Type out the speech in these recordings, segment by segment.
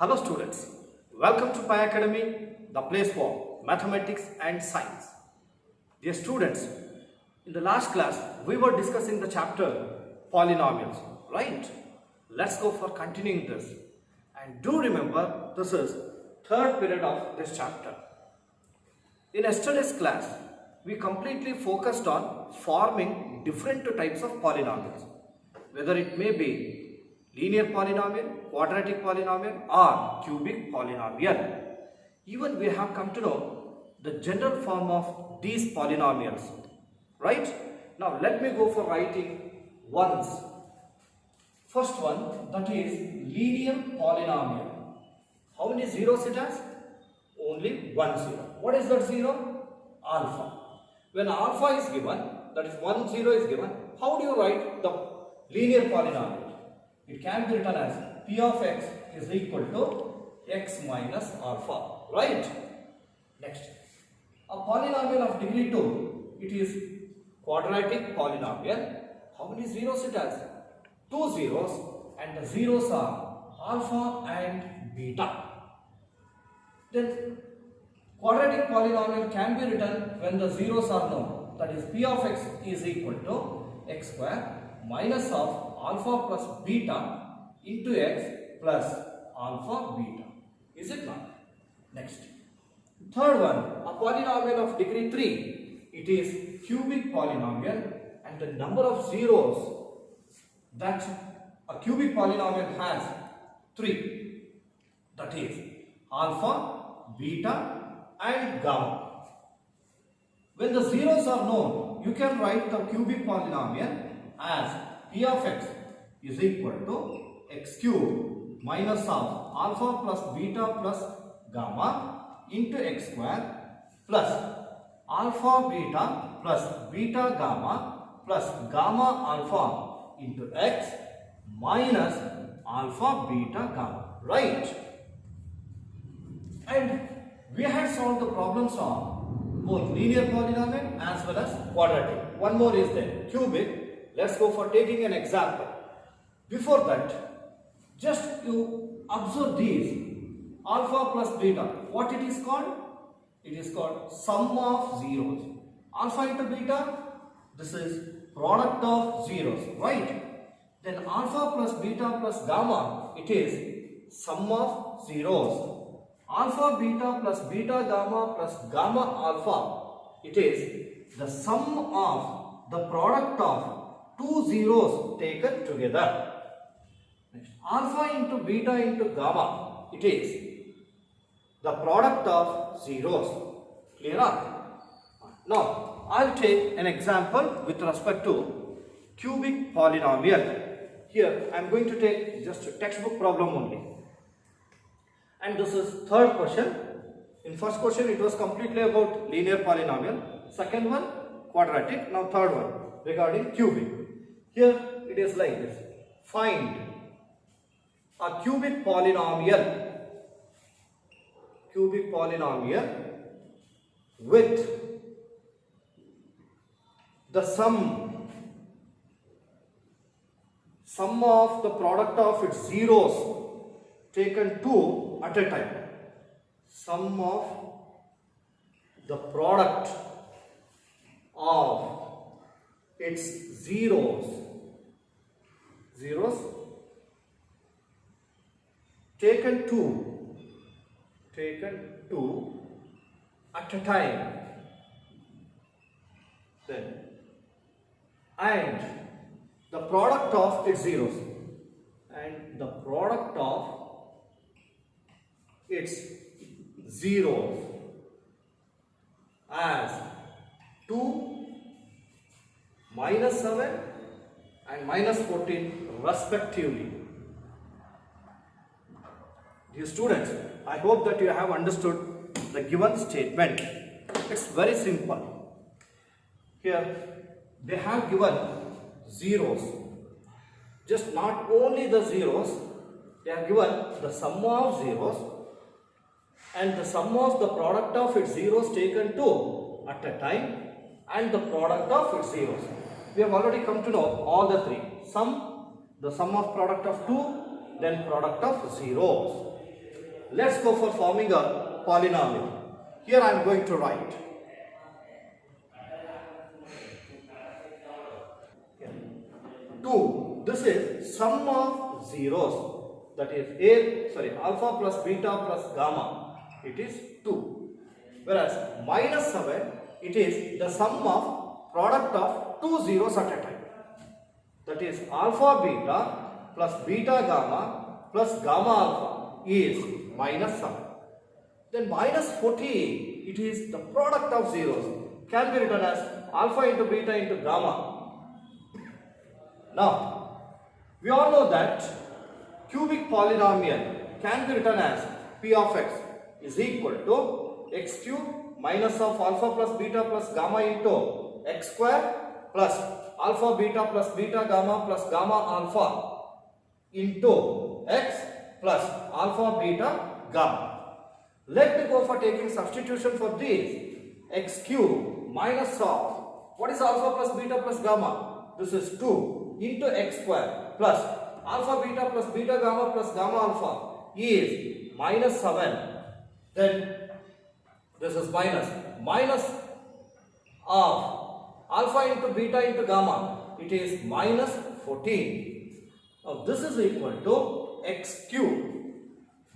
Hello students, welcome to Pi Academy, the place for mathematics and science. Dear students, in the last class we were discussing the chapter polynomials, right? Let's go for continuing this. And do remember this is third period of this chapter. In yesterday's class, we completely focused on forming different types of polynomials, whether it may be linear polynomial, quadratic polynomial or cubic polynomial. Even we have come to know the general form of these polynomials, right? Now let me go for writing ones. First one, that is linear polynomial. How many zeros it has? Only one zero. What is that zero? Alpha. When alpha is given, that is 1 0 is given, how do you write the linear polynomial? It can be written as p of x is equal to x minus alpha, right? Next, a polynomial of degree 2, it is quadratic polynomial. How many zeros it has? 2 zeros, and the zeros are alpha and beta. Then quadratic polynomial can be written when the zeros are known. That is p of x is equal to x square minus of alpha plus beta into x plus alpha beta. Is it not? Next. Third one, a polynomial of degree 3. It is cubic polynomial, and the number of zeros that a cubic polynomial has 3. That is alpha, beta and gamma. When the zeros are known, you can write the cubic polynomial as p of x is equal to x cube minus of alpha plus beta plus gamma into x square plus alpha beta plus beta gamma plus gamma alpha into x minus alpha beta gamma, right? And we had solved the problems on both linear polynomial as well as quadratic. One more is there, cubic. Let's go for taking an example. Before that, just you observe these alpha plus beta. What it is called? It is called sum of zeros. Alpha into beta, this is product of zeros, right? Then alpha plus beta plus gamma, it is sum of zeros. Alpha beta plus beta gamma plus gamma alpha, it is the sum of the product of two zeros taken together. Next, alpha into beta into gamma, it is the product of zeros. Clear up? Now, I'll take an example with respect to cubic polynomial. Here, I am going to take just a textbook problem only. And this is third question. In first question, it was completely about linear polynomial. Second one, quadratic. Now third one, regarding cubic. Here it is like this. Find a cubic polynomial with the sum of the product of its zeros taken two at a time. Sum of the product of its zeros taken two at a time. Then and the product of its zeros and the product of its zeros as 2, minus 7 and minus 14 respectively. Dear students, I hope that you have understood the given statement. It's very simple. Here they have given zeros. Just not only the zeros, they have given the sum of zeros and the sum of the product of its zeros taken two at a time and the product of its zeros. We have already come to know all the three. The sum of product of 2, then product of zeros. let's go for forming a polynomial. Here I am going to write 2. This is sum of zeros, that is alpha plus beta plus gamma, it is 2. Whereas minus 7, it is the sum of product of two zeros at a time. That is alpha beta plus beta gamma plus gamma alpha is minus 7. Then minus 14, it is the product of zeros, can be written as alpha into beta into gamma. Now, we all know that cubic polynomial can be written as p of x is equal to x cube minus of alpha plus beta plus gamma into x square plus alpha beta plus beta gamma plus gamma alpha into x plus alpha beta gamma. Let me go for taking substitution for this. X cube minus of, what is alpha plus beta plus gamma? This is 2 into x square plus alpha beta plus beta gamma plus gamma alpha is minus 7. Then this is minus of alpha into beta into gamma, it is minus 14. Now this is equal to x cube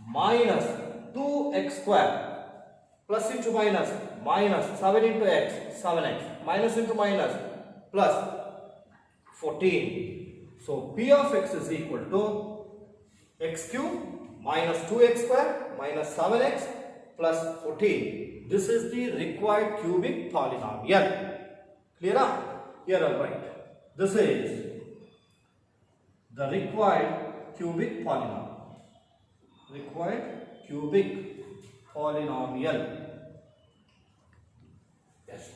minus 2x square plus into minus 7 into x, 7x, minus into minus plus 14. So p of x is equal to x cube minus 2x square minus 7x plus 14. This is the required cubic polynomial. Clear? Here I'll write. This is the required cubic polynomial. Required cubic polynomial. Yes.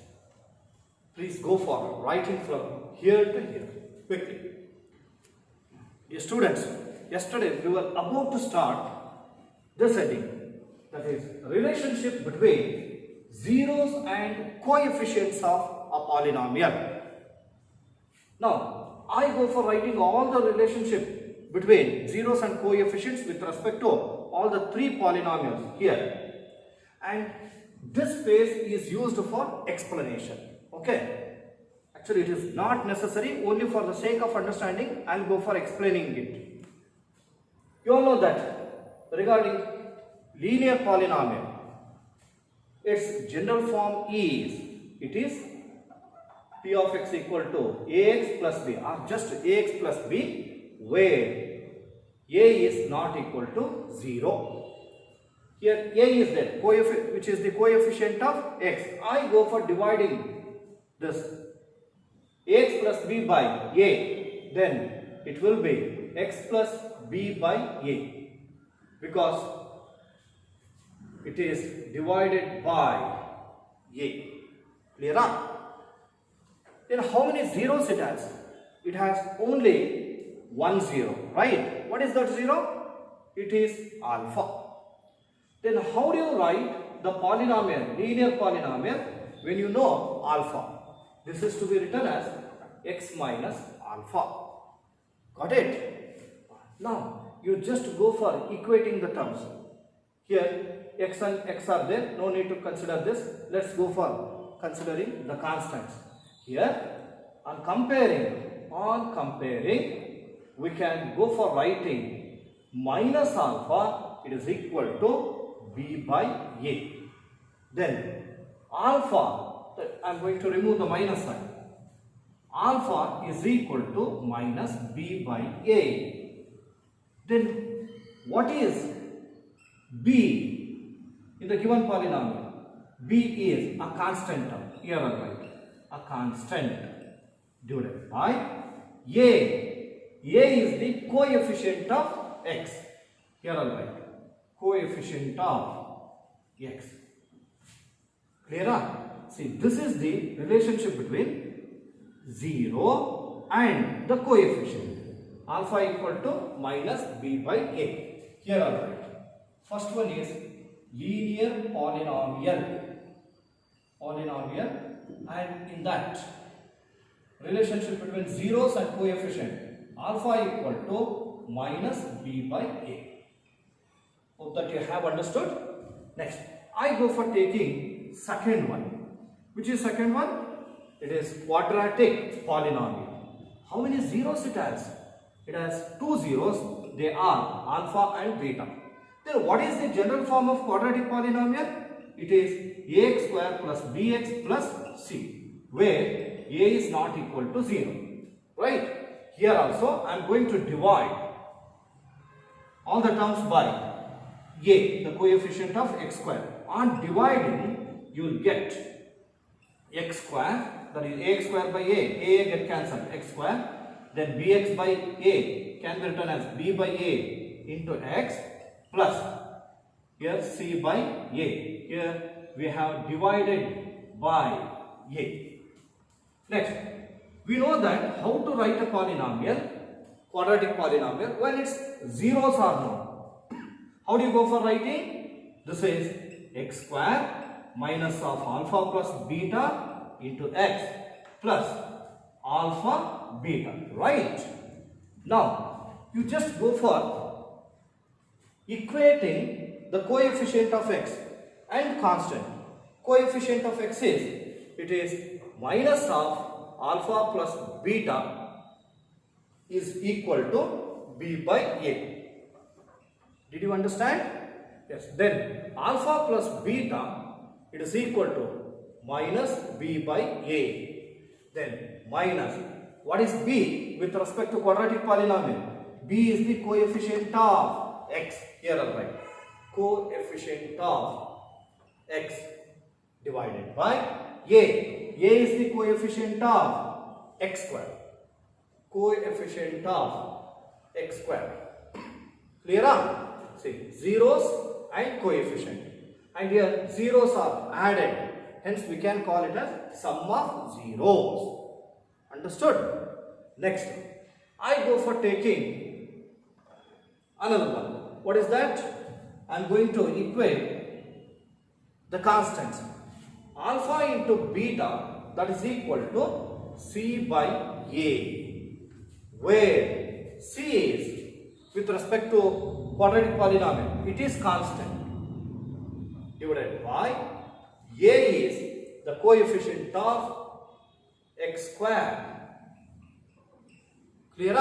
Please go for writing from here to here quickly. Dear students, yesterday we were about to start this heading, that is relationship between zeros and coefficients of a polynomial. Now, I go for writing all the relationship between zeros and coefficients with respect to all the three polynomials here, and this phase is used for explanation. Okay, actually it is not necessary, only for the sake of understanding I will go for explaining it. You all know that regarding linear polynomial, its general form is, it is p of x equal to ax plus b, or just ax plus b, where a is not equal to 0. Here a is there, which is the coefficient of x. I go for dividing this ax plus b by a, then it will be x plus b by a, because it is divided by a. Clear up? Then how many zeros it has? It has only one zero, right? What is that zero? It is alpha. Then how do you write the polynomial, linear polynomial, when you know alpha? This is to be written as x minus alpha. Got it? Now you just go for equating the terms. Here x and x are there, no need to consider this. Let's go for considering the constants. Here on comparing, we can go for writing minus alpha, it is equal to b by a. Then alpha, I am going to remove the minus sign. Alpha is equal to minus b by a. Then what is b in the given polynomial? B is a constant term. Here I write a constant divided by a. A is the coefficient of x. Here I write coefficient of x. Clear? See, this is the relationship between 0 and the coefficient. Alpha equal to minus b by a. Here I write. First one is linear polynomial. And in that relationship between zeros and coefficient, alpha equal to minus b by a. Hope that you have understood. Next, I go for taking second one. Which is second one? It is quadratic polynomial. How many zeros it has? It has two zeros. They are alpha and beta. Then what is the general form of quadratic polynomial? It is ax square plus bx plus c, where a is not equal to 0. Right? Here also I am going to divide all the terms by a, the coefficient of x square. On dividing, you will get x square, that is ax square by a get cancelled, x square. Then bx by a can be written as b by a into x plus here c by a. Here we have divided by a. Next, we know that how to write a polynomial, quadratic polynomial, when its zeros are known. How do you go for writing? This is x square minus of alpha plus beta into x plus alpha beta. Right? Now, you just go for equating the coefficient of x and constant. Coefficient of x is, it is minus of alpha plus beta is equal to b by a. Did you understand? Yes. Then alpha plus beta, it is equal to minus b by a. Then minus, what is b with respect to quadratic polynomial? B is the coefficient of x. Here I'll write coefficient of x divided by a. A is the coefficient of x square. Coefficient of x square. Clear? See, zeros and coefficient. And here zeros are added. Hence we can call it as sum of zeros. Understood? Next, I go for taking another one. What is that? I am going to equate the constants. Alpha into beta, that is equal to c by a, where c is with respect to quadratic polynomial, it is constant, divided by a is the coefficient of x square. Clear?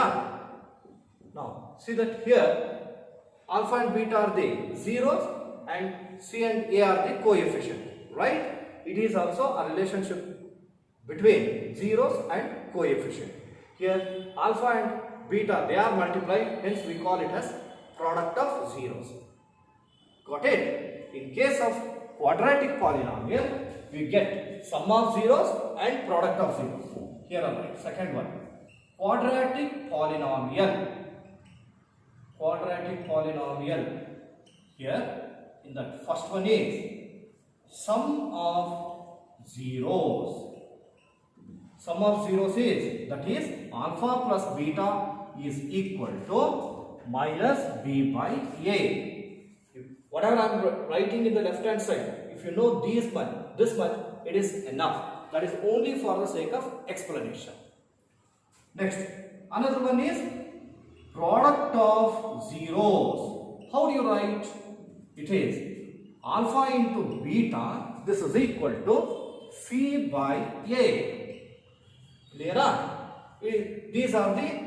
Now see that here alpha and beta are the zeros and c and a are the coefficient. Right? It is also a relationship between zeros and coefficient. Here alpha and beta, they are multiplied, hence we call it as product of zeros. Got it? In case of quadratic polynomial, we get sum of zeros and product of zeros. Here I write second one. Quadratic polynomial. Quadratic polynomial. Here in that first one is sum of zeros. Sum of zeros is, that is alpha plus beta is equal to minus b by a. Whatever I am writing in the left hand side, if you know this much, it is enough. That is only for the sake of explanation. Next, another one is product of zeros. How do you write? It is alpha into beta, this is equal to c by a. Clear? These are the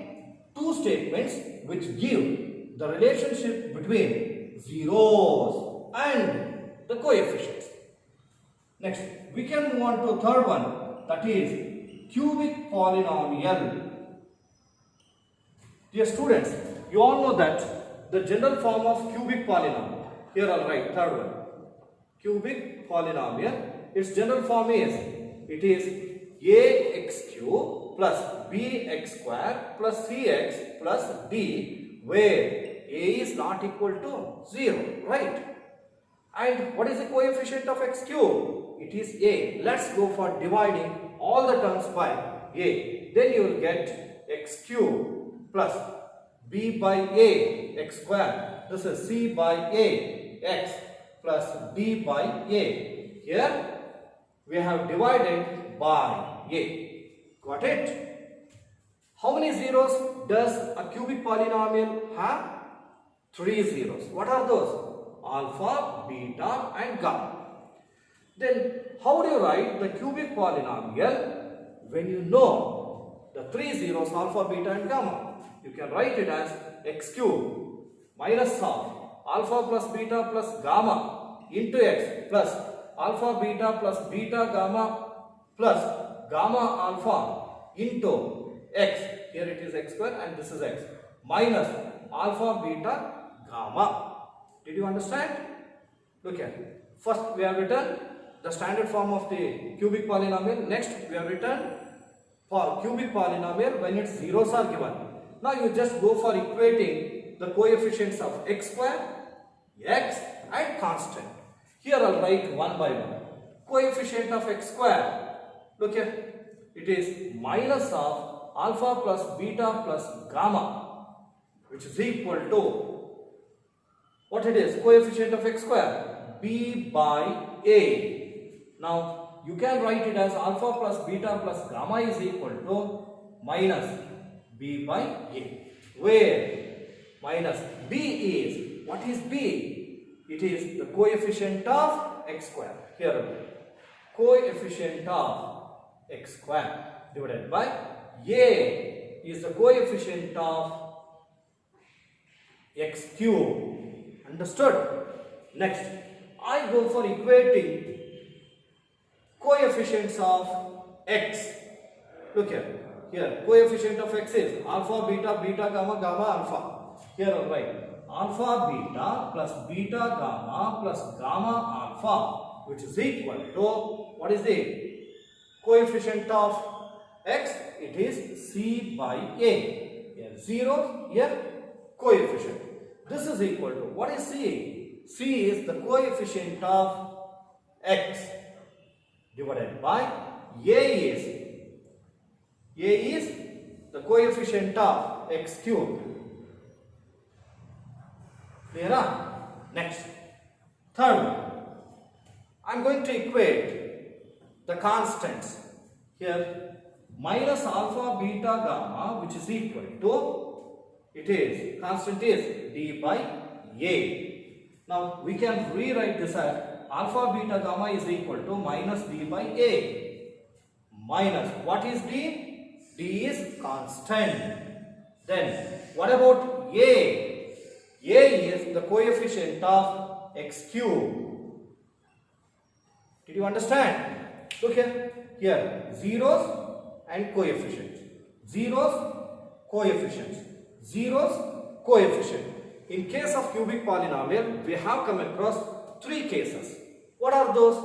two statements which give the relationship between zeros and the coefficients. Next, we can move on to third one, that is cubic polynomial. Dear students, you all know that the general form of cubic polynomial, here I'll write third one, cubic polynomial, its general form is, it is ax cube plus bx square plus cx plus d, where a is not equal to 0, right? And what is the coefficient of x cube? It is a. Let's go for dividing all the terms by a. Then you will get x cube plus b by a x square. This is c by a x plus d by a. Here we have divided by a. Got it? How many zeros does a cubic polynomial have? 3 zeros. What are those? alpha, beta and gamma. Then how do you write the cubic polynomial when you know the three zeros alpha, beta and gamma? You can write it as x cube minus of alpha plus beta plus gamma into x plus alpha beta plus beta gamma plus gamma alpha into x. Here it is x square and this is x minus alpha beta gamma. Did you understand? Look here. First we have written the standard form of the cubic polynomial. Next we have written for cubic polynomial when its zeros are given. Now you just go for equating the coefficients of x square, x and constant. Here I'll write one by one. Coefficient of x square. Look here. It is minus of alpha plus beta plus gamma, which is equal to what it is? Coefficient of x square, b by a. Now you can write it as alpha plus beta plus gamma is equal to minus b by a, where minus b is, what is b? It is the coefficient of x square. Here coefficient of x square divided by a is the coefficient of x cube. Understood? Next, I go for equating coefficients of x. Look here. Here, coefficient of x is alpha, beta, beta, gamma, gamma, alpha. Here I'll write alpha, beta plus beta, gamma plus gamma, alpha, which is equal to, what is the coefficient of x? It is c by a. Here 0, here coefficient. This is equal to, what is c? C is the coefficient of x divided by a is the coefficient of x cube. Clear? Next, third one. I am going to equate the constants. Here minus alpha, beta, gamma, which is equal to, it is, constant is d by a. Now we can rewrite this as alpha, beta, gamma is equal to minus d by a. Minus, what is d? D is constant. Then what about a? A is the coefficient of x cube. Did you understand? Look here. Here zeros and coefficients. Zeros, coefficients. Zeros, coefficient. In case of cubic polynomial, we have come across three cases. What are those?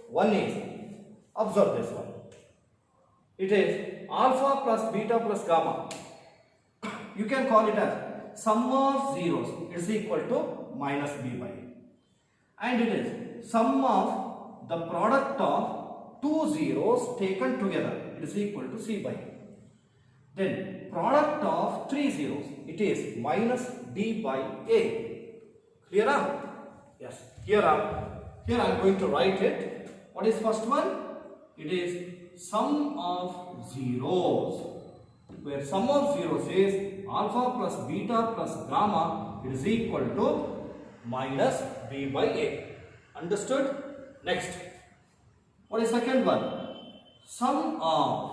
One is, observe this one. It is alpha plus beta plus gamma. You can call it as sum of zeros is equal to minus b by a. And it is sum of the product of two zeros taken together. It is equal to c by a. Then product of three zeros. It is minus d by a. Clear? Yes. Here I am going to write it. What is first one? It is sum of zeros, where sum of zeros is alpha plus beta plus gamma, it is equal to minus b by a. Understood? Next, what is second one? Sum of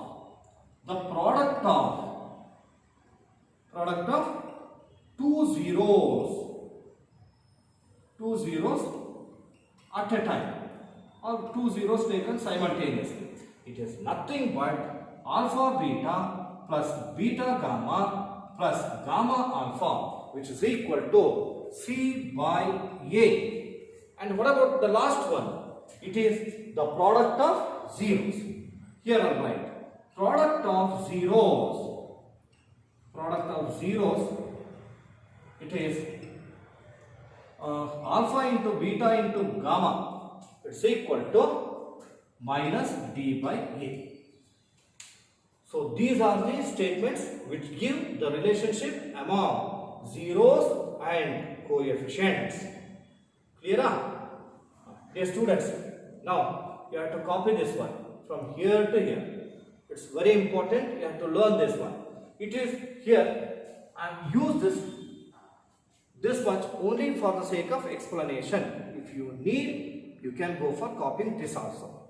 the product of two zeros at a time, or two zeros taken simultaneously. It is nothing but alpha beta plus beta gamma plus gamma alpha, which is equal to c by a. And what about the last one? It is the product of zeros. Here I will write product of zeros. Product of zeros. It is alpha into beta into gamma. It's equal to minus d by a. So these are the statements which give the relationship among zeros and coefficients. Clear? Dear students, now you have to copy this one from here to here. It's very important, you have to learn this one. It is here, and use This much only for the sake of explanation. If you need, you can go for copying this also.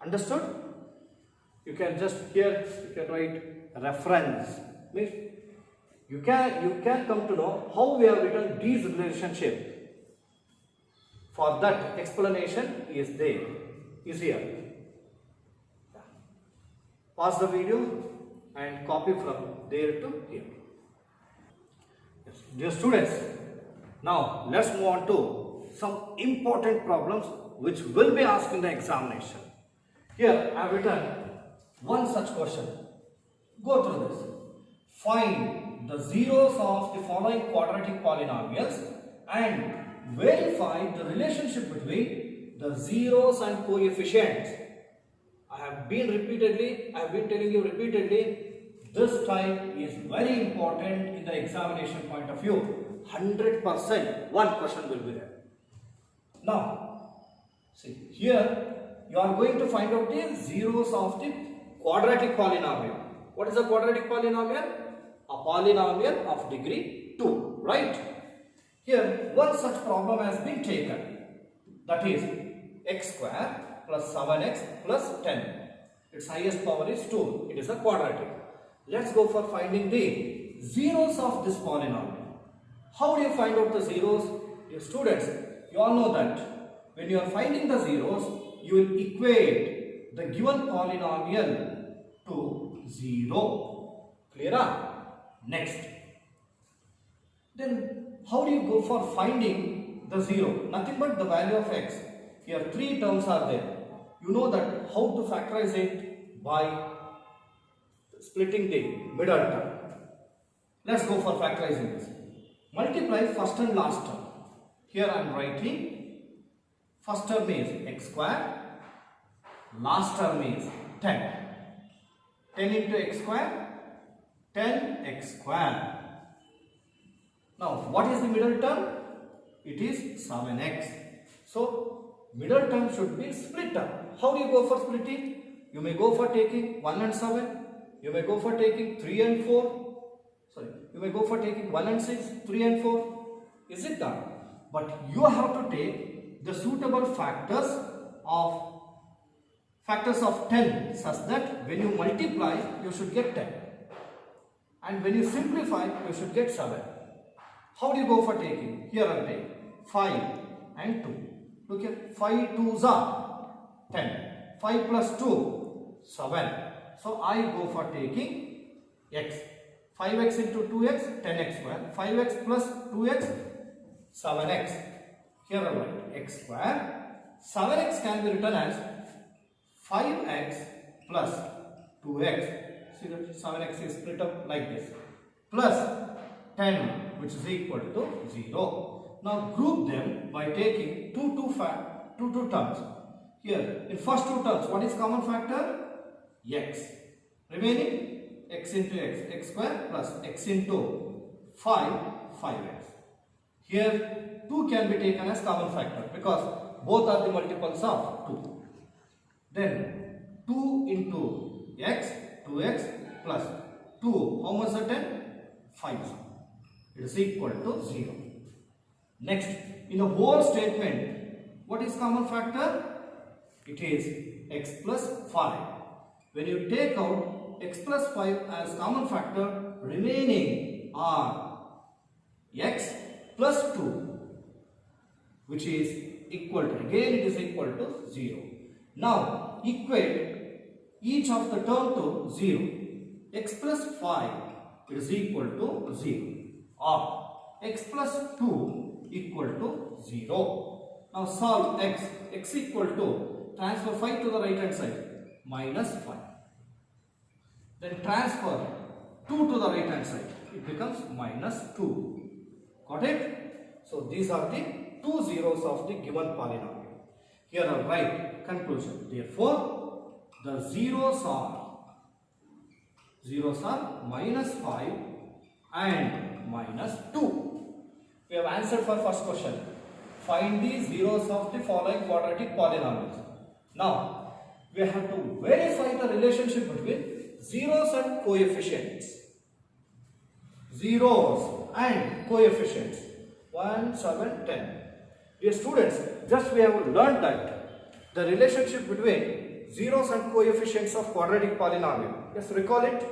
Understood? You can just here you can write reference. Means you can come to know how we have written these relationship. For that explanation is here. Pause the video and copy from there to here. Yes. Dear students, now let's move on to some important problems which will be asked in the examination. Here I have written one such question. Go through this. Find the zeros of the following quadratic polynomials and verify the relationship between the zeros and coefficients. I have been telling you repeatedly, this time is very important in the examination point of view. 100% one question will be there. Now, see here you are going to find out the zeros of the quadratic polynomial. What is a quadratic polynomial? A polynomial of degree 2, right? Here one such problem has been taken. That is x square plus 7x plus 10. Its highest power is 2. It is a quadratic. Let's go for finding the zeros of this polynomial. How do you find out the zeros? Dear students, you all know that when you are finding the zeros, you will equate the given polynomial to 0. Clear? Next. Then how do you go for finding the 0? Nothing but the value of x. Here 3 terms are there. You know that how to factorize it by splitting the middle term. Let's go for factorizing this. Multiply first and last term. Here I am writing first term is x square, last term is 10. 10 into x square, 10x square. Now what is the middle term? It is 7x. So middle term should be split up. How do you go for splitting? You may go for taking 1 and 7. You may go for taking 3 and 4. You may go for taking 1 and 6, 3 and 4. Is it done? But you have to take the suitable factors of 10 such that when you multiply, you should get 10. And when you simplify, you should get 7. How do you go for taking? Here I take 5 and 2. Look here, 5 2s are 10. 5 plus 2, 7. So I go for taking x. 5x into 2x, 10x square. 5x plus 2x, 7x. Here I write x square. 7x can be written as 5x plus 2x. See that 7x is split up like this. Plus 10, which is equal to 0. Now group them by taking two terms. Here, in first two terms, what is common factor? X. Remaining, x into x, x square plus x into 5x. Here, 2 can be taken as common factor because both are the multiples of 2. Then, 2 into x, 2x plus 2, how much is the 10? 5. It is equal to 0. Next, in the whole statement, what is common factor? It is x plus 5. When you take out x plus 5 as common factor, remaining are x plus 2, which is equal to, again it is equal to 0. Now, equate each of the term to 0. X plus 5 is equal to 0 or x plus 2 equal to 0. Now solve x. X equal to, transfer 5 to the right hand side, minus 5. Then transfer 2 to the right hand side, it becomes minus 2. Got it? So these are the two zeros of the given polynomial. Here I write conclusion. Therefore, the zeros are minus 5 and minus 2. We have answered for first question. Find the zeros of the following quadratic polynomials. Now, we have to verify the relationship between zeros and coefficients. Zeros and coefficients. 1, 7, 10. Dear students, just we have learned that the relationship between zeros and coefficients of quadratic polynomial. Just recall it.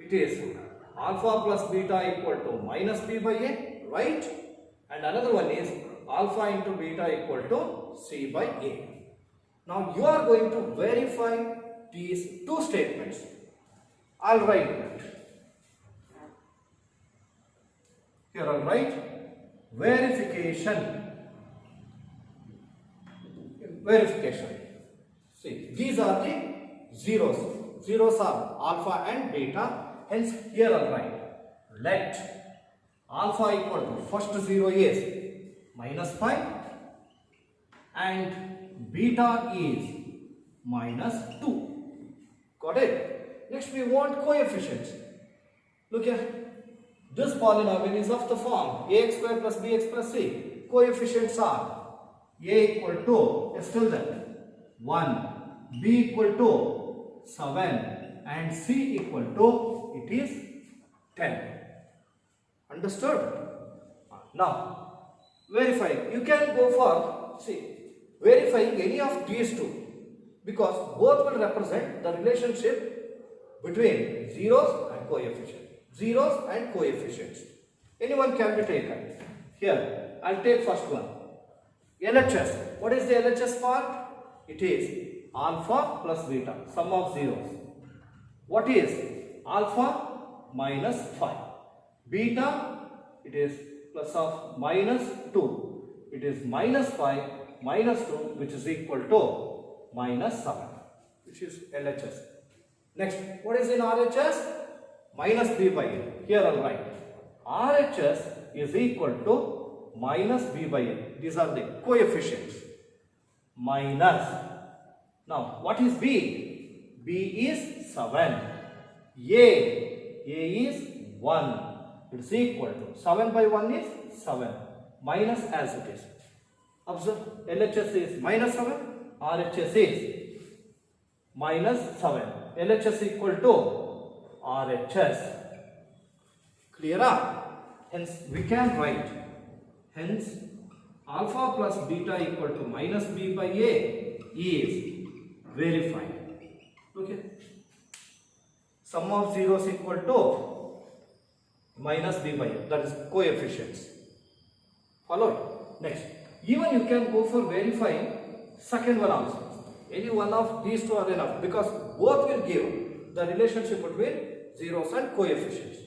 It is alpha plus beta equal to minus b by a, right? And another one is alpha into beta equal to c by a. Now you are going to verify these two statements. I'll write that. Here I'll write verification. See, these are the zeros. Zeros are alpha and beta. Hence, here I'll write let alpha equal to first zero is minus 5 and beta is minus 2. Got it? Next, we want coefficients. Look here. This polynomial is of the form ax square plus bx plus c. Coefficients are a equal to, still that, 1, b equal to 7 and c equal to, it is 10. Understood? Now, verify. You can go for, verifying any of these two because both will represent the relationship between zeros and coefficients. Zeros and coefficients. Anyone can be taken. Here, I'll take first one. LHS. What is the LHS part? It is alpha plus beta, sum of zeros. What is alpha minus 5? Beta, it is plus of minus 2. It is minus 5 minus 2, which is equal to minus 7, which is LHS. Next, what is in RHS? Minus b by a. Here I'll write RHS is equal to minus b by a. These are the coefficients. Minus. Now, what is b? b is 7. A is 1. It is equal to 7 by 1 is 7. Minus as it is. Observe, LHS is minus 7. RHS is minus 7. LHS equal to RHS. Clear up? Hence, we can write. Hence, alpha plus beta equal to minus b by a is verified. Okay. Sum of zeros equal to minus b by a. That is coefficients. Follow? Next. Even you can go for verifying second one also. Any one of these two are enough because both will give the relationship between zeros and coefficients.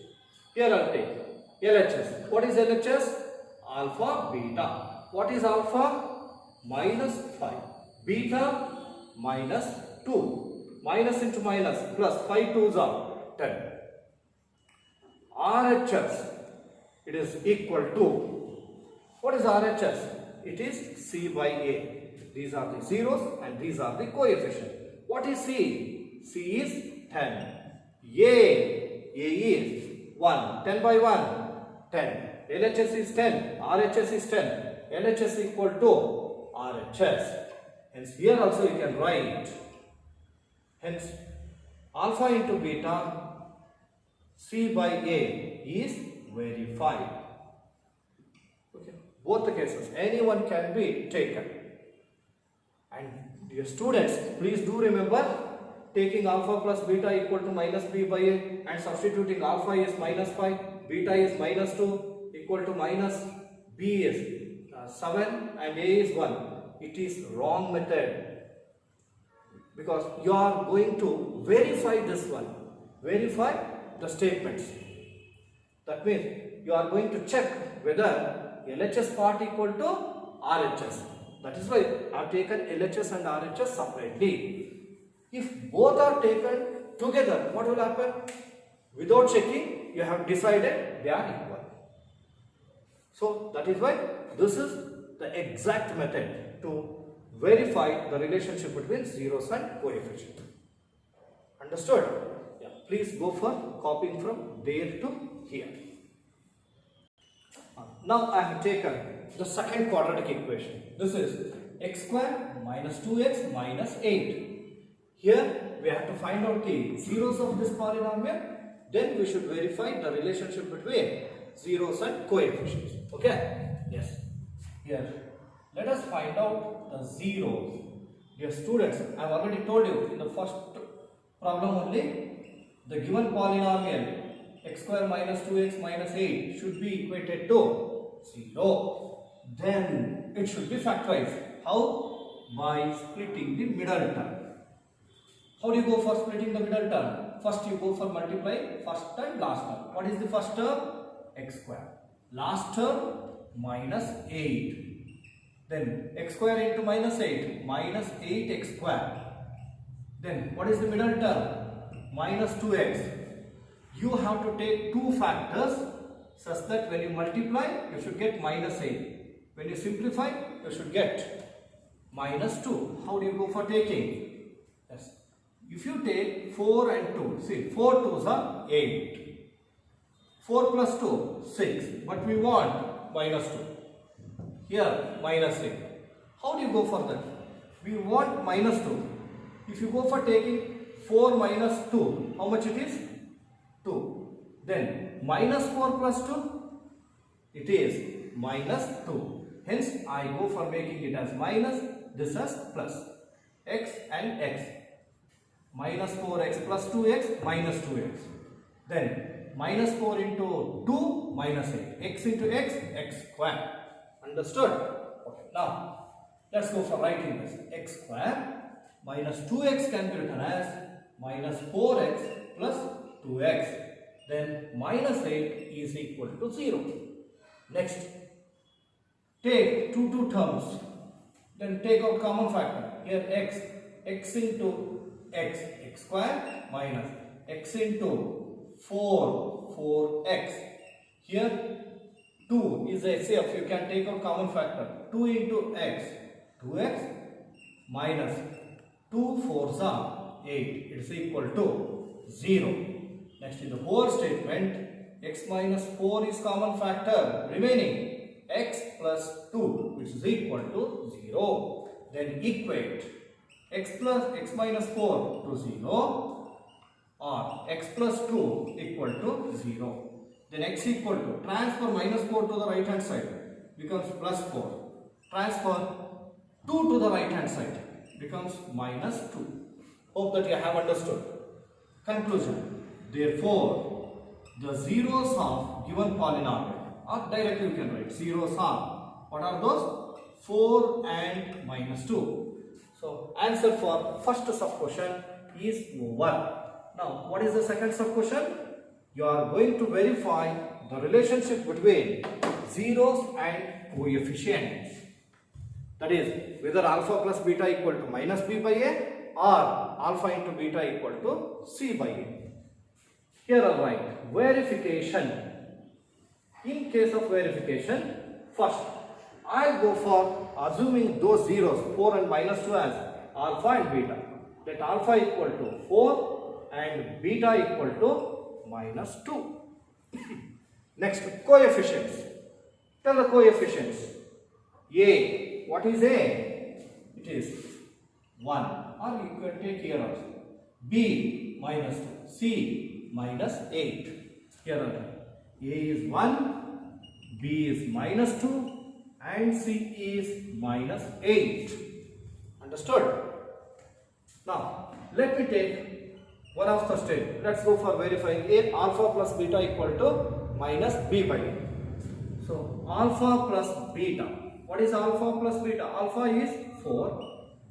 Here I'll take LHS. What is LHS? Alpha, beta. What is alpha? Minus 5. Beta, minus 2. Minus into minus, plus 5 2s are 10. RHS, it is equal to, what is RHS? It is C by A. These are the zeros and these are the coefficients. What is C? C is 10. A is 1. 10 by 1, 10. LHS is 10. RHS is 10. LHS equal to RHS. Hence, here also you can write. Hence, alpha into beta, C by A is verified. Okay. Both the cases, anyone can be taken. And dear students, please do remember taking alpha plus beta equal to minus b by a and substituting alpha is minus 5, beta is minus 2 equal to minus b is 7 and a is 1. It is wrong method because you are going to verify this one. Verify the statements. That means you are going to check whether LHS part equal to RHS. That is why I have taken LHS and RHS separately. If both are taken together, what will happen? Without checking, you have decided they are equal. So that is why this is the exact method to verify the relationship between zeros and coefficients. Understood? Yeah. Please go for copying from there to here. Now I have taken the second quadratic equation. This is x square minus 2x minus 8. Here we have to find out the zeros of this polynomial. Then we should verify the relationship between zeros and coefficients. Okay. Here, let us find out the zeros. Dear students, I have already told you in the first problem only, the given polynomial x square minus 2x minus 8 should be equated to 0. Then it should be factorized. How? By splitting the middle term. How do you go for splitting the middle term? First you go for multiply first and last term. What is the first term? X square. Last term minus 8. Then x square into minus 8, minus 8x square. Then what is the middle term? Minus 2x. You have to take two factors such that when you multiply, you should get minus 8. When you simplify, you should get minus 2. How do you go for taking? Yes. If you take 4 and 2, see 4 2s are 8. 4 plus 2, 6. But we want minus 2. Here, minus 8. How do you go for that? We want minus 2. If you go for taking 4 minus 2, how much it is? 2. Then, minus 4 plus 2, it is minus 2. Hence, I go for making it as minus, this as plus. X and x. Minus 4x plus 2x, minus 2x. Then, minus 4 into 2, minus 8. X into x, x square. Understood? Okay. Now, let's go for writing this. X square minus 2x can be written as minus 4x plus 2x. Then minus 8 is equal to 0. Next, take two terms. Then take out common factor. Here x into x square minus x into 4x. Here 2 is SF. You can take out common factor. 2 into x, 2x minus 2 4s are 8. It is equal to 0. Next is the whole statement. X minus 4 is common factor. Remaining x plus 2, which is equal to 0. Then equate x minus 4 to 0 or x plus 2 equal to 0. Then x equal to, transfer minus 4 to the right hand side becomes plus 4. Transfer 2 to the right hand side becomes minus 2. Hope that you have understood. Conclusion. Therefore, the zeros of given polynomial, or directly you can write zeros are, what are those? 4 and minus 2. So, answer for first sub question is over. Now, what is the second sub question? You are going to verify the relationship between zeros and coefficients. That is, whether alpha plus beta equal to minus b by a or alpha into beta equal to c by a. Here I'll write verification. In case of verification, first I'll go for assuming those zeros 4 and minus 2 as alpha and beta. Let alpha equal to 4 and beta equal to minus 2. Next, coefficients. Tell the coefficients. A. What is A? It is 1. Or you can take here also. B minus 2. C minus 8. Here A is 1, B is minus 2 and C is minus 8. Understood? Now, let me take one of the step. Let's go for verifying A. Alpha plus beta equal to minus B by A. So, alpha plus beta. What is alpha plus beta? Alpha is 4,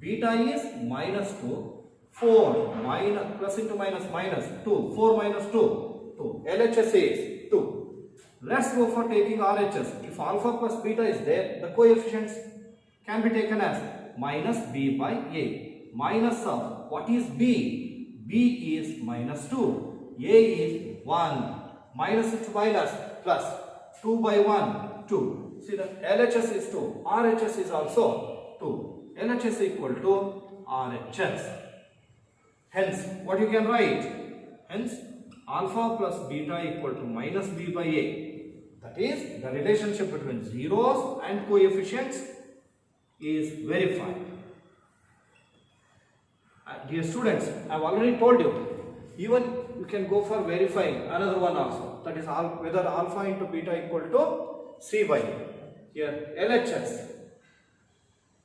beta is minus 2. 4 minus plus into minus minus 2. 4 minus 2. 2. LHS is 2. Let's go for taking RHS. If alpha plus beta is there, the coefficients can be taken as minus b by a. Minus of what is b? B is minus 2. A is 1. Minus into minus plus 2 by 1, 2. See the LHS is 2. RHS is also 2. LHS equal to RHS. Hence, what you can write? Hence, alpha plus beta equal to minus b by a. That is, the relationship between zeros and coefficients is verified. Dear students, I have already told you, even you can go for verifying another one also. That is, whether alpha into beta equal to c by a. Here LHS,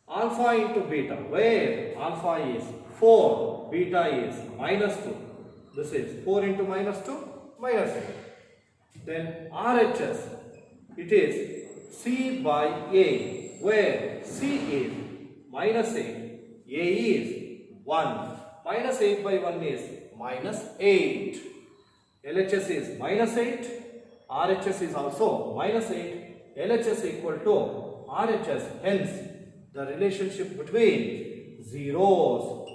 alpha into beta, where alpha is 4, beta is minus 2. This is 4 into minus 2, minus 8. Then RHS, it is C by A, where C is minus 8, A is 1, minus 8 by 1 is minus 8. LHS is minus 8, RHS is also minus 8, LHS equal to RHS. Hence, the relationship between zeros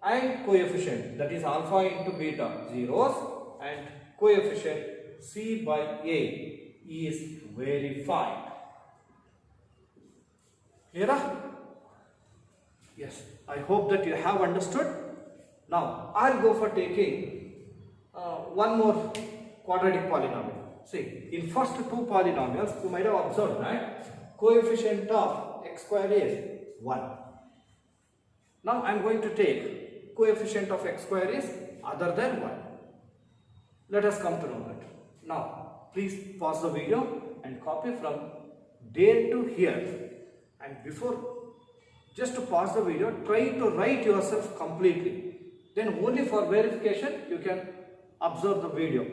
and coefficient, that is alpha into beta, zeros and coefficient C by A is verified. Clear? Yes, I hope that you have understood. Now, I'll go for taking one more quadratic polynomial. See, in first two polynomials, you might have observed that coefficient of x square is 1. Now, I am going to take coefficient of x square is other than 1. Let us come to know that. Now, please pause the video and copy from there to here. And before, just to pause the video, try to write yourself completely. Then only for verification, you can observe the video.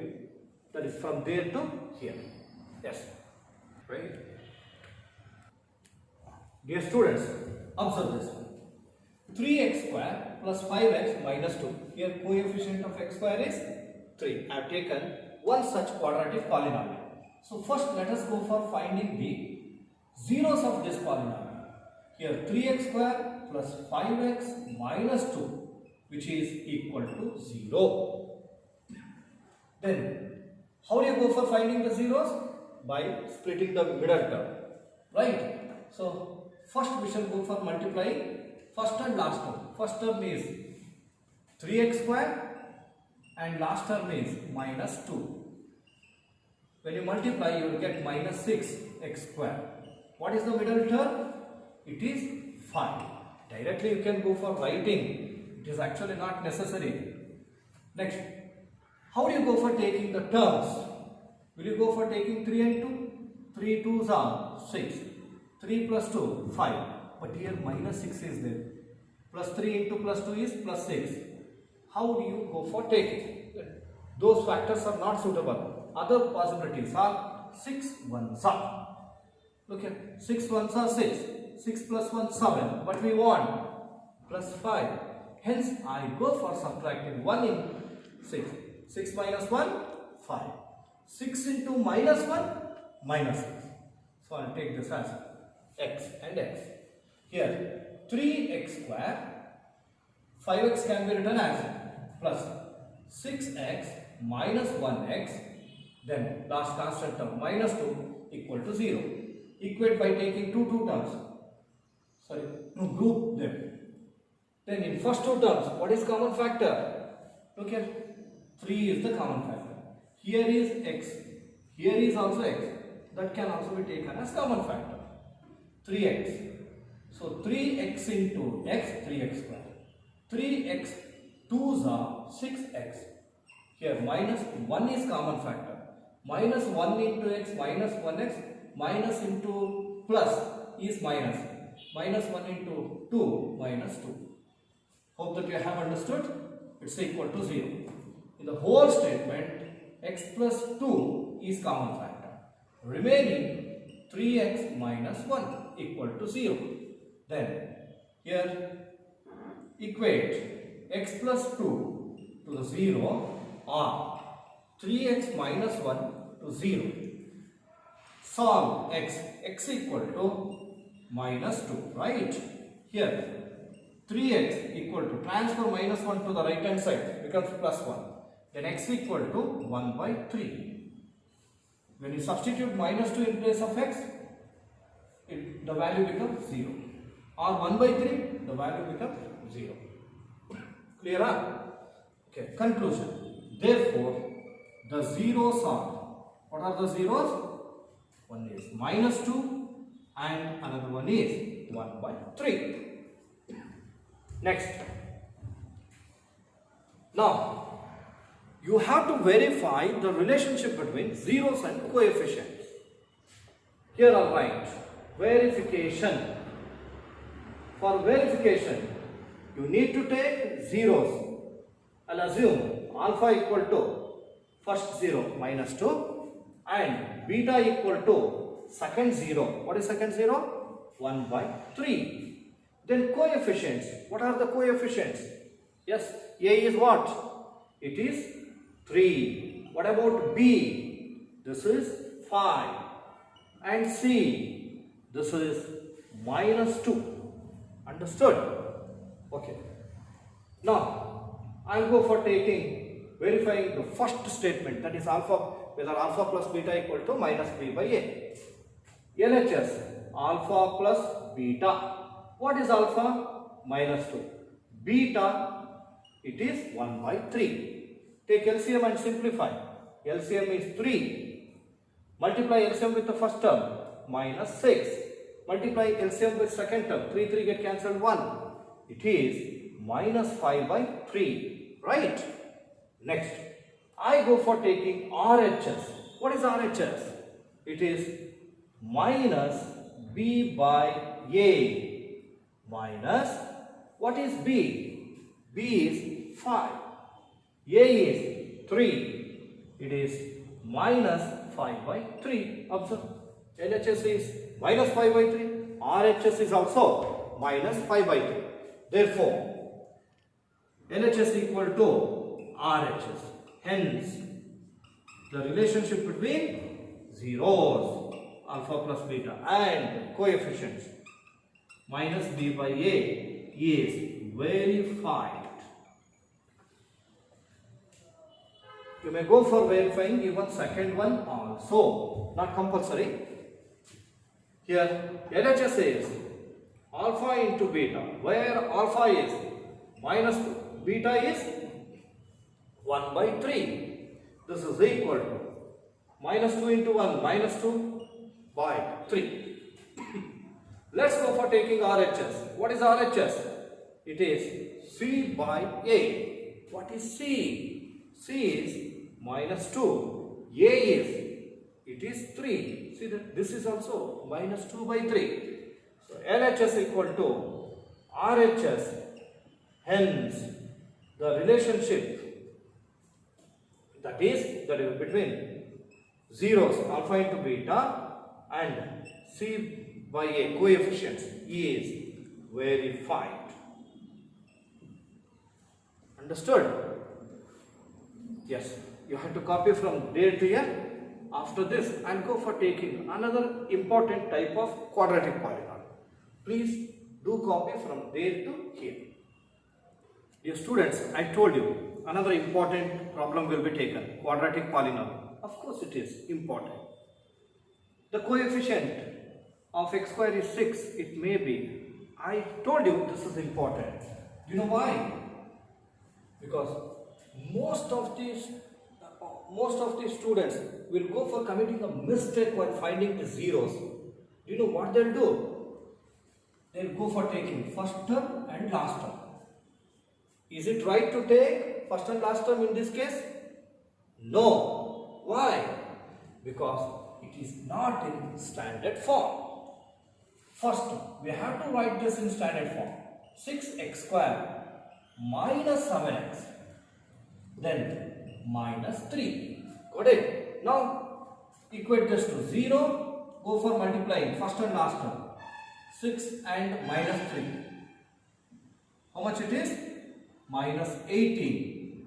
That is from there to here. Yes. Right. Dear students, observe this one. 3x square plus 5x minus 2. Here coefficient of x square is 3. I have taken one such quadratic polynomial. So first let us go for finding the zeros of this polynomial. Here 3x square plus 5x minus 2, which is equal to 0. Then how do you go for finding the zeros? By splitting the middle term. Right? So first we shall go for multiplying first and last term. First term is 3x square and last term is minus 2. When you multiply, you will get minus 6x square. What is the middle term? It is 5. Directly you can go for writing. It is actually not necessary. Next, how do you go for taking the terms? Will you go for taking 3 and 2? 3 2s are 6. 3 plus 2, 5. But here minus 6 is there. Plus 3 into plus 2 is plus 6. How do you go for taking? Those factors are not suitable. Other possibilities are 6 1s are. Look here, 6 1s are 6. 6 plus 1, 7. But we want plus 5. Hence, I go for subtracting 1 in 6. 6 minus 1, 5. 6 into minus 1, minus 6. So, I will take this as x and x. Here, 3x square, 5x can be written as plus 6x minus 1x, then last constant term minus 2 equal to 0. Equate by taking two terms. Group them. Then in first two terms, what is common factor? Look here, 3 is the common factor. Here is x, here is also x. That can also be taken as common factor. 3x. So 3x into x, 3x square. 3x 2s are 6x. Here minus 1 is common factor. Minus 1 into x minus 1x, minus into plus is minus. Minus 1 into 2 minus 2. Hope that you have understood. It's equal to 0. In the whole statement, x plus 2 is common factor. Remaining 3x minus 1 equal to 0. Then here equate x plus 2 to the 0 or 3x minus 1 to 0. Solve x equal to minus 2, right? Here 3x equal to, transfer minus 1 to the right hand side, becomes plus 1. Then x equal to 1 by 3. When you substitute minus 2 in place of x, the value becomes 0. Or 1 by 3, the value becomes 0. Clear? Okay, conclusion. Therefore, the zeros are, what are the zeros? One is minus 2 and another one is 1 by 3. Next. Now, you have to verify the relationship between zeros and coefficients. Here I'll write verification. For verification, you need to take zeros. I'll assume alpha equal to first 0 minus 2 and beta equal to second 0. What is second 0? 1 by 3. Then coefficients. What are the coefficients? Yes, A is what? It is 3. What about B? This is 5. And C? This is minus 2. Understood? Okay. Now, I'll go for verifying the first statement, that is alpha, whether alpha plus beta equal to minus B by A. LHS, alpha plus beta. What is alpha? Minus 2. Beta, it is 1 by 3. Take LCM and simplify. LCM is 3. Multiply LCM with the first term, minus 6. Multiply LCM with second term, 3 get cancelled 1. It is minus 5 by 3. Right? Next, I go for taking RHS. What is RHS? It is minus B by A minus, what is B? B is 5. A is 3. It is minus 5 by 3. Observe. LHS is minus 5 by 3. RHS is also minus 5 by 3. Therefore, LHS equal to RHS. Hence, the relationship between zeros, alpha plus beta, and coefficients minus B by A is verified. You may go for verifying even second one also, not compulsory. Here, LHS is alpha into beta, where alpha is minus 2, beta is 1 by 3. This is equal to minus 2 into 1, minus 2 by 3. Let's go for taking RHS. What is RHS? It is C by A. What is C? C is minus 2. A is, it is 3. See that this is also minus 2 by 3. So LHS equal to RHS. Hence, the relationship that is between zeros, alpha into beta, and C by A coefficients is verified. Understood? Yes. You have to copy from there to here. After this, and go for taking another important type of quadratic polynomial. Please do copy from there to here. Dear students, I told you another important problem will be taken, quadratic polynomial. Of course it is important. The coefficient of x square is 6. It may be. I told you this is important. Do you know why? Because most of these students will go for committing a mistake while finding the zeros. Do you know what they'll do? They'll go for taking first term and last term. Is it right to take first and last term in this case? No. Why? Because it is not in standard form. First, we have to write this in standard form. 6x square minus 7x. Then minus 3. Got it? Now, equate this to 0. Go for multiplying first and last term. 6 and minus 3. How much it is? Minus 18.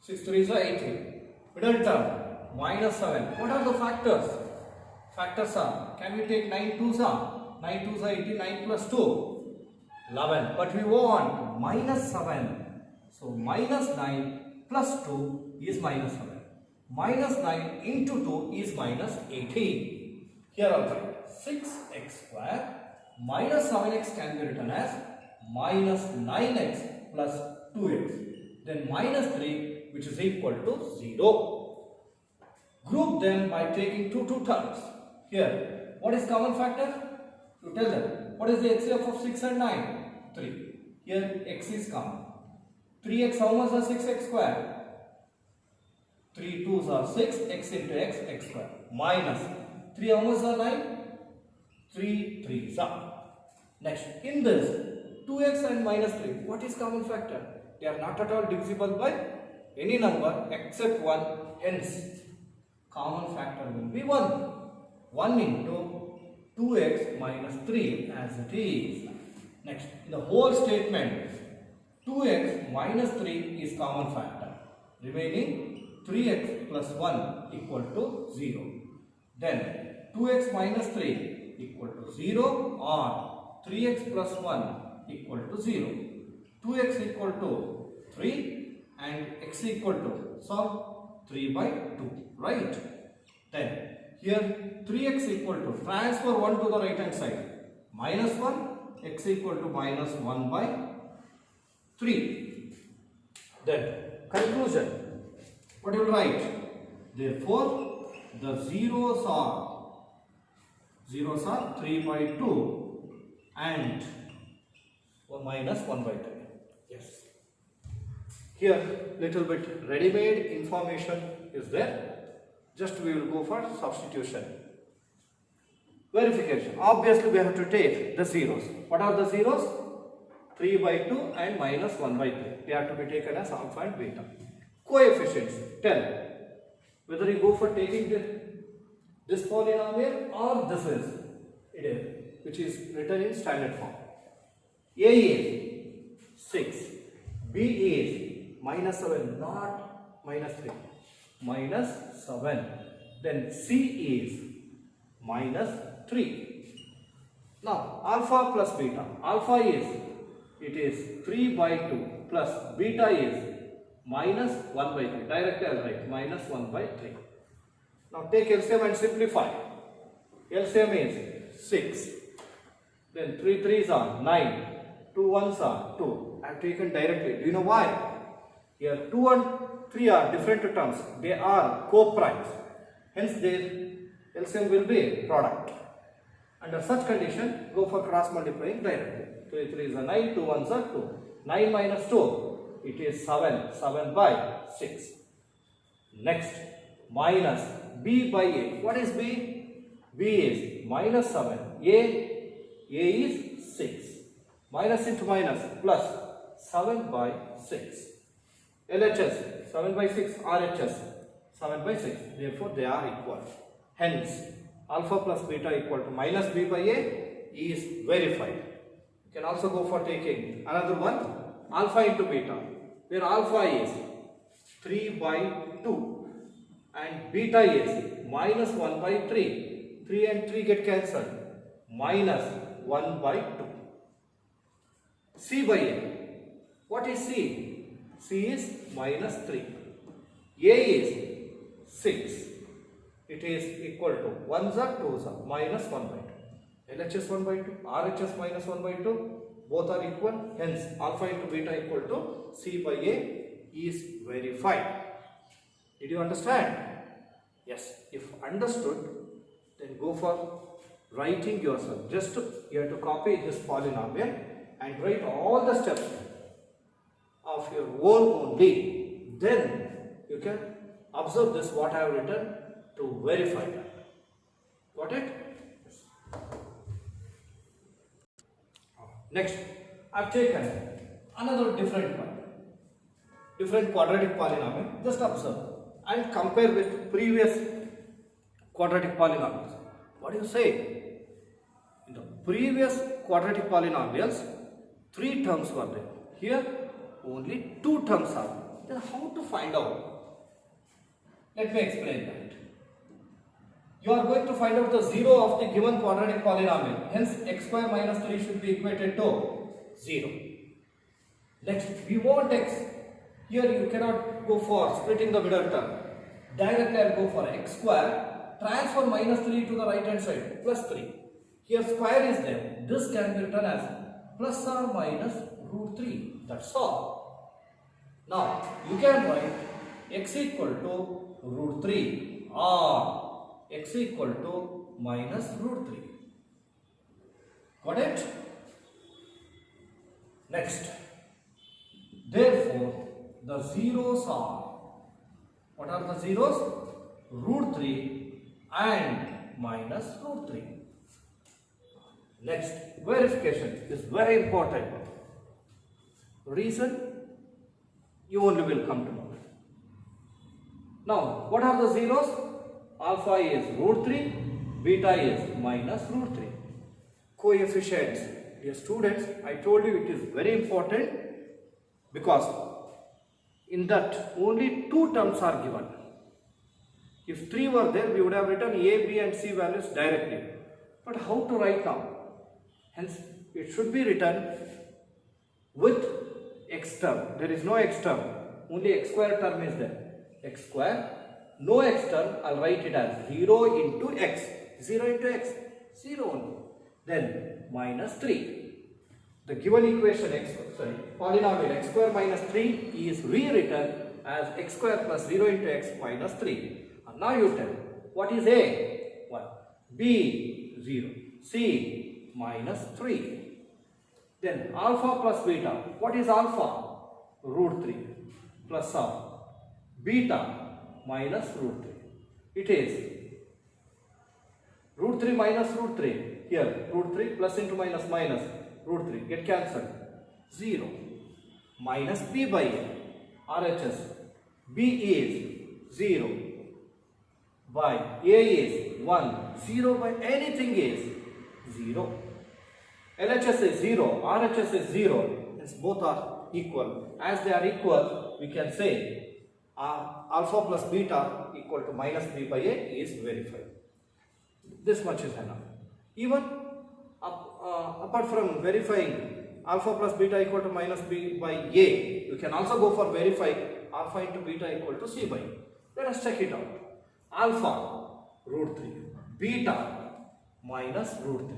6 3s are 18. Middle term, minus 7. What are the factors? Factors are, can we take 9 2s are? 9 2s are 18, 9 plus 2, 11. But we want minus 7. So, minus 9 plus 2 is minus 7. Minus 9 into 2 is minus 18. Here I'll write 6x square minus 7x can be written as minus 9x plus 2x. Then minus 3, which is equal to 0. Group them by taking two terms. Here, what is common factor? You tell them. What is the HCF of 6 and 9? 3. Here x is common. 3x, how much are 6x square? 3 2s are 6, x into x, x square. Minus 3, how much are 9? 3 3s are. Next, in this 2x and minus 3, what is common factor? They are not at all divisible by any number except 1. Hence, common factor will be 1. 1 into 2x minus 3 as it is. Next, in the whole statement, 2x minus 3 is common factor. Remaining 3x plus 1 equal to 0. Then 2x minus 3 equal to 0 or 3x plus 1 equal to 0. 2x equal to 3 and x equal to, so 3 by 2, right? Then here 3x equal to, transfer 1 to the right hand side, minus 1, x equal to minus 1 by 3. Then conclusion, what you will write? Therefore, the zeros are 3 by 2 and minus 1 by 3. Yes. Here little bit ready-made information is there. Just we will go for substitution. Verification. Obviously we have to take the zeros. What are the zeros? 3 by 2 and minus 1 by 3. They have to be taken as alpha and beta. Coefficients. Tell whether you go for taking this polynomial or this is which is written in standard form. A is 6. B is minus 7, not minus 3. Minus 7. Then C is minus 3. Now alpha plus beta. Alpha is 3 by 2 plus beta is minus 1 by 3. Directly I will write minus 1 by 3. Now take LCM and simplify. LCM is 6. Then 3 3s are 9. 2 1s are 2. I have taken directly. Do you know why? Here 2 and 3 are different terms. They are co-primes. Hence their LCM will be product. Under such condition, go for cross multiplying directly. 3 3 is a 9, 2 1s are 2. 9 minus 2, it is 7. 7 by 6. Next, minus B by A. What is B? B is minus 7. A is 6. Minus into minus plus 7 by 6. LHS 7 by 6, RHS 7 by 6. Therefore, they are equal. Hence, alpha plus beta equal to minus B by A is verified. You can also go for taking another one, alpha into beta, where alpha is 3 by 2 and beta is minus 1 by 3. 3 and 3 get cancelled. Minus 1 by 2. C by A. What is C? C is minus 3. A is 6. It is equal to 1s are 2s are minus 1 by 2. LHS 1 by 2, RHS minus 1 by 2, both are equal. Hence, alpha into beta equal to C by A is verified. Did you understand? Yes. If understood, then go for writing yourself. Just you have to copy this polynomial and write all the steps of your own only. Then you can observe this what I have written to verify that. Got it? Yes. Next, I have taken another different one. Different quadratic polynomial. Just observe and compare with previous quadratic polynomials. What do you say? In the previous quadratic polynomials, 3 terms were there. Here, only 2 terms are there. Then how to find out? Let me explain that. You are going to find out the zero of the given quadratic polynomial. Hence, x square minus 3 should be equated to 0. Next, we want x. Here you cannot go for splitting the middle term. Directly I will go for x square. Transfer minus 3 to the right hand side. Plus 3. Here square is there. This can be written as plus or minus root 3. That's all. Now, you can write x equal to root 3 or x equal to minus root 3. Got it? Next. Therefore, the zeros are, what are the zeros? Root 3 and minus root 3. Next, verification is very important. Reason, you only will come to know. Now, what are the zeros? Alpha is root 3, beta is minus root 3. Coefficients. Dear students, I told you it is very important because in that only 2 terms are given. If 3 were there, we would have written A, B and C values directly. But how to write now? Hence, it should be written with x term. There is no x term. Only x square term is there. X square. No x term. I'll write it as 0 into x. 0 into x. 0 only. Then minus 3. The given equation polynomial x square minus 3 is rewritten as x square plus 0 into x minus 3. And now you tell, what is A? 1. B, 0. C, minus 3. Then alpha plus beta. What is alpha? Root 3 plus of beta minus root 3. It is root 3 minus root 3. Here, root 3 plus into minus minus. Root 3 get cancelled. 0 minus b by a. RHS. B is 0 by a is 1. 0 by anything is 0. LHS is 0. RHS is 0. Hence both are equal. As they are equal, we can say alpha plus beta equal to minus b by a is verified. This much is enough. Even apart from verifying alpha plus beta equal to minus b by a, you can also go for verify alpha into beta equal to c by a. Let us check it out. Alpha root 3, beta minus root 3,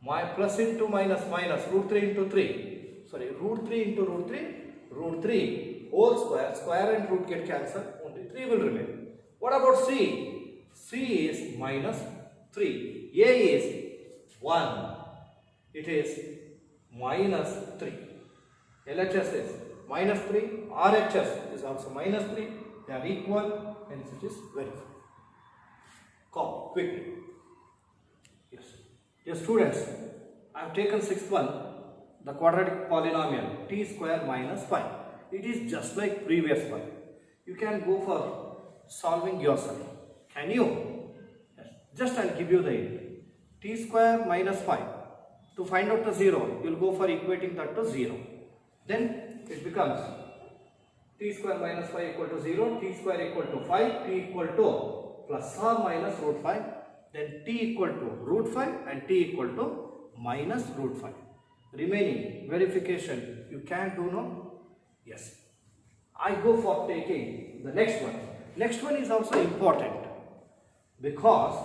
my plus into minus minus root 3 into 3. Sorry, root 3 into root 3, root 3 whole square, square and root get cancelled, only 3 will remain. What about c? C is minus 3, a is 1, it is minus 3. LHS is minus 3, RHS is also minus 3, they are equal, hence it is verified. Copy quickly. Yes. Dear students, I have taken sixth one, the quadratic polynomial t square minus 5. It is just like previous one. You can go for solving yourself. Can you? Yes. Just I'll give you the hint. T square minus 5. To find out the 0, you will go for equating that to 0. Then it becomes t square minus 5 equal to 0, t square equal to 5, t equal to plus or minus root 5, then t equal to root 5 and t equal to minus root 5. Remaining verification you can do no? Yes. I go for taking the next one. Next one is also important because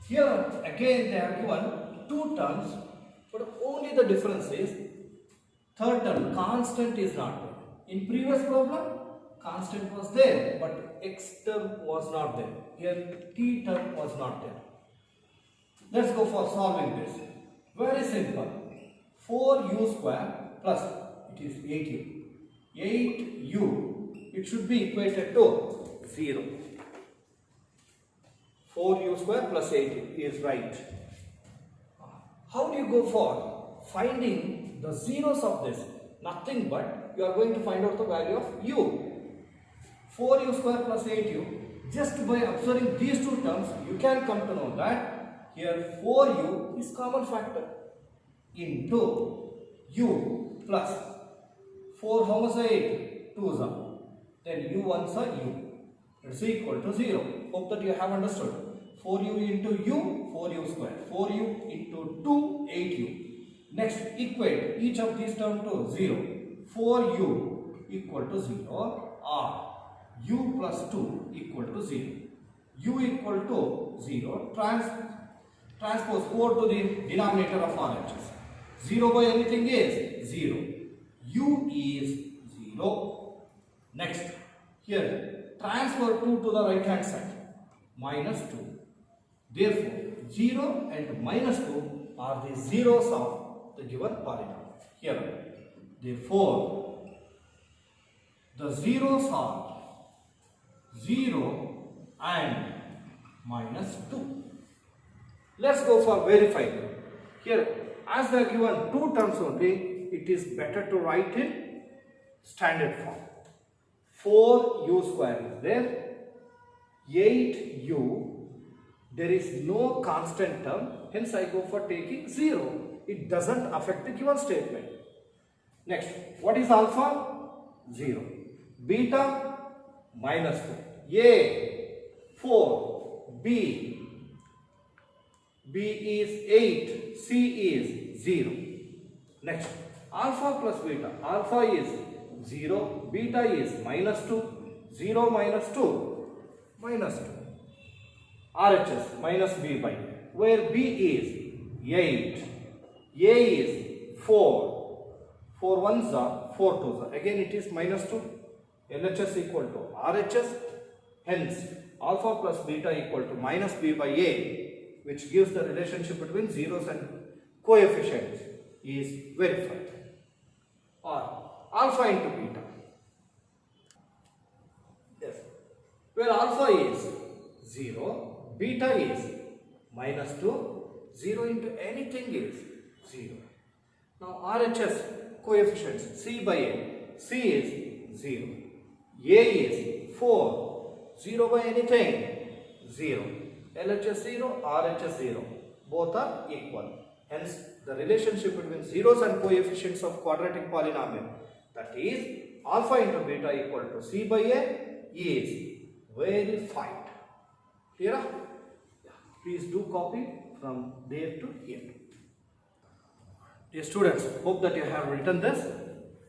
here again they are given 2 terms, but only the difference is third term constant is not there. In previous problem constant was there, but x term was not there. Here t term was not there. Let's go for solving this. Very simple. 4u square plus it is 8u. 8u, it should be equated to 0. 4u square plus 8u is right. How do you go for finding the zeros of this? Nothing but you are going to find out the value of u. 4u square plus 8u, just by observing these 2 terms, you can come to know that here 4u is common factor into u plus 4 how much are 8? 2 are. Then u ones are u. It's equal to 0. Hope that you have understood. 4u into u, 4u square. 4u into 2, 8u. Next, equate each of these terms to 0. 4u equal to 0 or u plus 2 equal to 0. U equal to 0. Transpose 4 to the denominator of RHS. 0 by anything is 0. U is 0. Next, here transfer 2 to the right hand side. Minus 2. Therefore, 0 and minus 2 are the zeros of the given polynomial. Here, therefore, the zeros are 0 and minus 2. Let's go for verifying. Here, as they are given two terms only, it is better to write in standard form. 4u square is there, 8u, there is no constant term, hence I go for taking 0. It doesn't affect the given statement. Next, what is alpha? 0. Beta, minus 2. A, 4. B is 8. C is 0. Next, alpha plus beta. Alpha is 0. Beta is minus 2. 0 minus 2. Minus 2. RHS minus B by, where B is 8. A is 4. 4 ones are 4 twos are. Again it is minus 2. LHS equal to RHS. Hence, alpha plus beta equal to minus B by A, which gives the relationship between zeros and coefficients, is verified. Or alpha into beta. Yes. Where alpha is 0, beta is minus 2, 0 into anything is 0. Now RHS coefficients, C by A. C is 0. A is 4. 0 by anything, 0. LHS 0, RHS 0. Both are equal. Hence, the relationship between zeros and coefficients of quadratic polynomial, that is alpha into beta equal to C by A, is verified. Clear? Yeah. Please do copy from there to here. Dear students, hope that you have written this,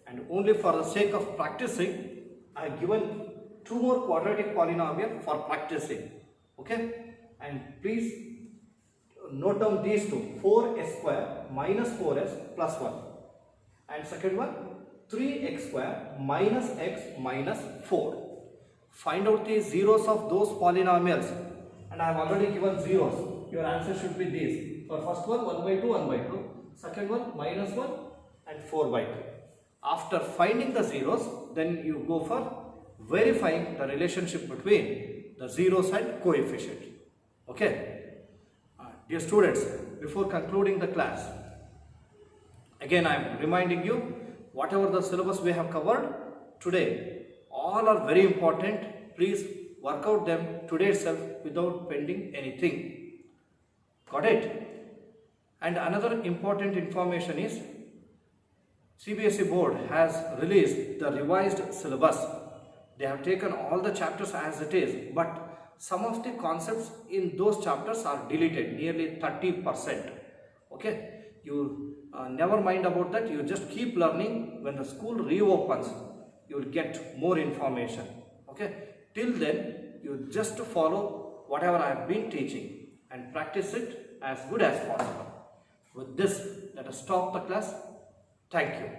and only for the sake of practicing, I have given 2 more quadratic polynomial for practicing. Okay? And please note down these two: 4s square minus 4s plus 1. And second one, 3x square minus x minus 4. Find out the zeros of those polynomials. And I have already given zeros. Your answer should be these. For first one, 1 by 2, 1 by 2. Second one, minus 1 and 4 by 2. After finding the zeros, then you go for verifying the relationship between the zeros and coefficients. Okay? Dear students, before concluding the class, again I am reminding you, whatever the syllabus we have covered today, all are very important. Please work out them today itself without pending anything. Got it? And another important information is, CBSE board has released the revised syllabus. They have taken all the chapters as it is, but some of the concepts in those chapters are deleted, nearly 30%. Okay, you never mind about that. You just keep learning. When the school reopens, you will get more information. Okay, till then you just follow whatever I have been teaching and practice it as good as possible. With this, let us stop the class. Thank you.